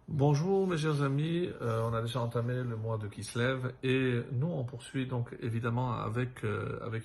Bonjour mes chers amis, on a déjà entamé le mois de Kislev et nous on poursuit donc évidemment avec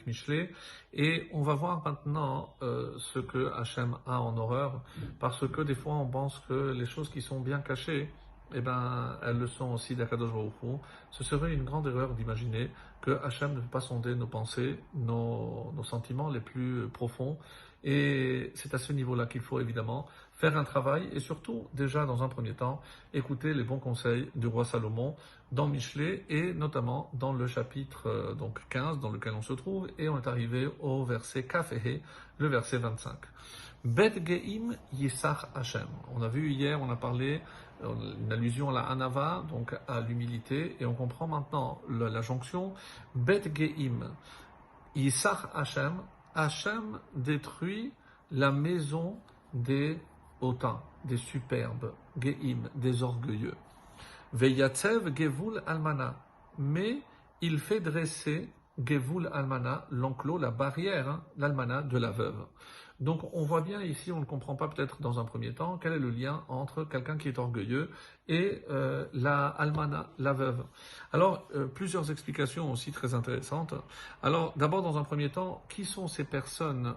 Michelet et on va voir maintenant ce que Hachem a en horreur parce que des fois on pense que les choses qui sont bien cachées, eh ben elles le sont aussi d'Akadosh Baruch Hu. Ce serait une grande erreur d'imaginer que Hachem ne peut pas sonder nos pensées, nos sentiments les plus profonds et c'est à ce niveau-là qu'il faut évidemment faire un travail et surtout déjà dans un premier temps écouter les bons conseils du roi Salomon dans Michelet et notamment dans le chapitre donc 15 dans lequel on se trouve et on est arrivé au verset Kaf et He, le verset 25. Bet Geim Yisach Hashem. On a vu hier, on a parlé une allusion à la Hanava, donc à l'humilité, et on comprend maintenant la jonction Bet Geim Yisach Hashem. Hashem détruit la maison des hautains, des superbes, Geim, des orgueilleux. Veyatsev Gevul Almana. Mais il fait dresser Gevul Almana, l'enclos, la barrière, l'Almana de la veuve. Donc on voit bien ici, on ne comprend pas peut-être dans un premier temps, quel est le lien entre quelqu'un qui est orgueilleux et la Almana, la veuve. Alors, plusieurs explications aussi très intéressantes. Alors, d'abord, dans un premier temps, qui sont ces personnes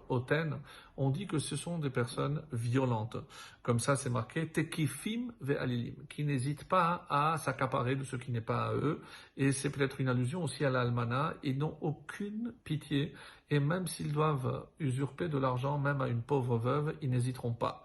hautaines? On dit que ce sont des personnes violentes. Comme ça, c'est marqué Tekifim ve'alilim, qui n'hésitent pas à s'accaparer de ce qui n'est pas à eux. Et c'est peut-être une allusion aussi à l'almana. Ils n'ont aucune pitié. Et même s'ils doivent usurper de l'argent, même à une pauvre veuve, ils n'hésiteront pas.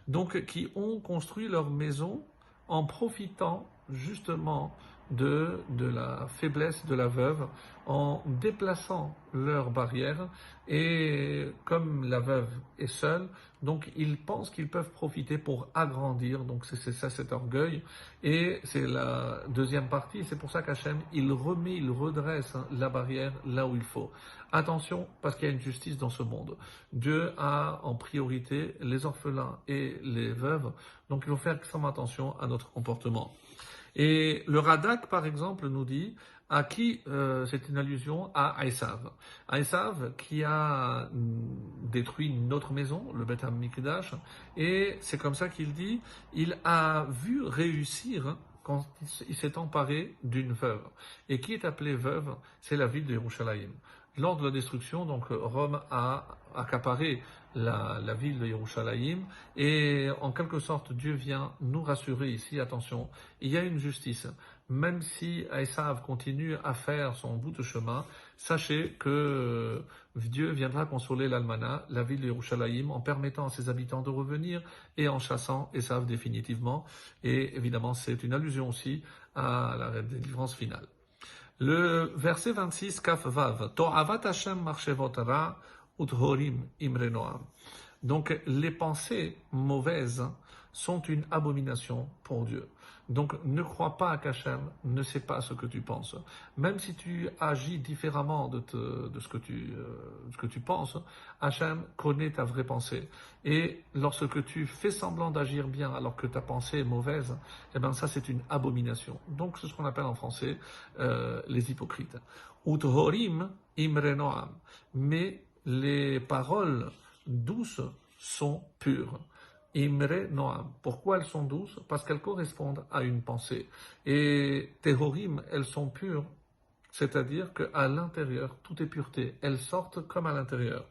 Donc, qui ont construit leur maison en profitant justement de la faiblesse de la veuve, en déplaçant leurs barrières, et comme la veuve est seule, donc ils pensent qu'ils peuvent profiter pour agrandir, donc c'est ça cet orgueil, et c'est la deuxième partie, c'est pour ça qu'Hachem, il remet, il redresse la barrière là où il faut. Attention, parce qu'il y a une justice dans ce monde. Dieu a en priorité les orphelins et les veuves, donc il faut faire extrêmement attention à notre comportement. Et le Radak, par exemple, nous dit à qui c'est une allusion à Esav. Esav qui a détruit notre maison, le Beth HaMikdash, et c'est comme ça qu'il dit, il a vu réussir quand il s'est emparé d'une veuve. Et qui est appelée veuve? C'est la ville de Yerushalayim. Lors de la destruction, donc Rome a accaparé la ville de Yerushalayim et en quelque sorte Dieu vient nous rassurer ici, attention, il y a une justice. Même si Esav continue à faire son bout de chemin, sachez que Dieu viendra consoler l'Almana, la ville de Yerushalayim, en permettant à ses habitants de revenir et en chassant Esav définitivement. Et évidemment, c'est une allusion aussi à la délivrance finale. Le verset 26, Kaf Vav, To'avat Hashem marchevot ra uthorim imre noam. Donc les pensées mauvaises sont une abomination pour Dieu. Donc ne crois pas qu'Hachem ne sait pas ce que tu penses. Même si tu agis différemment de ce que tu penses, Hachem connaît ta vraie pensée. Et lorsque tu fais semblant d'agir bien alors que ta pensée est mauvaise, eh bien ça c'est une abomination. Donc c'est ce qu'on appelle en français les hypocrites. Uthorim imre noam. Mais les paroles douces sont pures. Imre Noam. Pourquoi elles sont douces? Parce qu'elles correspondent à une pensée. Et Tehorim, elles sont pures, c'est-à-dire qu'à l'intérieur, tout est pureté. Elles sortent comme à l'intérieur.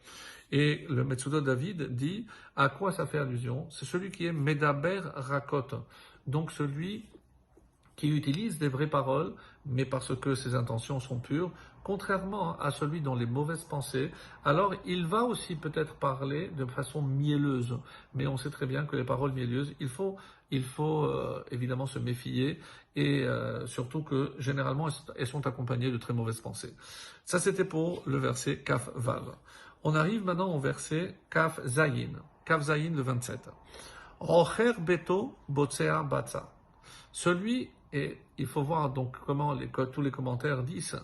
Et le Metsudo David dit, à quoi ça fait allusion? C'est celui qui est Medaber Rakot. Donc celui qui utilise des vraies paroles, mais parce que ses intentions sont pures, contrairement à celui dont les mauvaises pensées, alors il va aussi peut-être parler de façon mielleuse, mais on sait très bien que les paroles mielleuses, il faut évidemment se méfier, et surtout que généralement elles sont accompagnées de très mauvaises pensées. Ça c'était pour le verset Kaf Vav. On arrive maintenant au verset Kaf Zayin, Kaf Zayin le 27. Rocher Beto Botsea Batsa. Celui, et il faut voir donc comment tous les commentaires disent,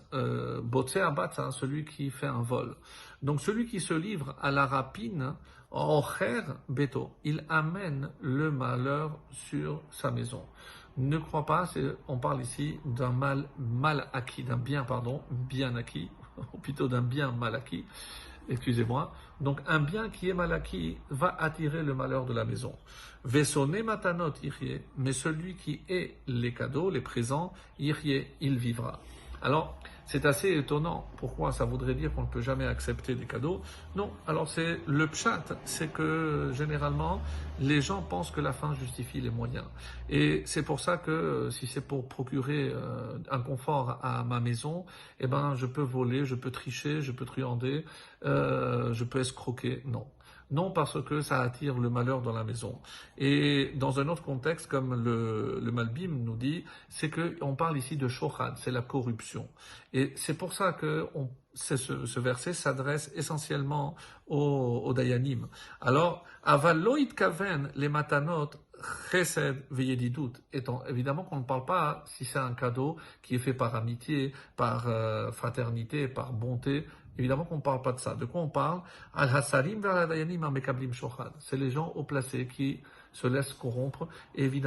Botsea Batsa, celui qui fait un vol. Donc celui qui se livre à la rapine, Ocher Beto, il amène le malheur sur sa maison. Ne crois pas, on parle ici d'un mal acquis, d'un bien, bien acquis, ou plutôt d'un bien mal acquis. excusez-moi. Donc un bien qui est mal acquis va attirer le malheur de la maison. Vesone matanot irie, mais celui qui est les cadeaux, les présents, irie, il vivra. Alors, c'est assez étonnant. Pourquoi? Ça voudrait dire qu'on ne peut jamais accepter des cadeaux. Non, alors c'est le pshat, c'est que généralement, les gens pensent que la fin justifie les moyens. Et c'est pour ça que si c'est pour procurer un confort à ma maison, eh ben, je peux voler, je peux tricher, je peux truander, je peux escroquer. Non. Non, parce que ça attire le malheur dans la maison. Et dans un autre contexte, comme le Malbim nous dit, c'est qu'on parle ici de shochad, c'est la corruption. Et c'est pour ça que ce verset s'adresse essentiellement aux Dayanim. Alors, avaloït kaven les matanot chesed veyedidut. Étant évidemment qu'on ne parle pas si c'est un cadeau qui est fait par amitié, par fraternité, par bonté. Évidemment qu'on ne parle pas de ça. De quoi on parle? Al-Hasarim vers la Dayanim amekablim shochad. C'est les gens haut placés qui se laissent corrompre. Et évidemment,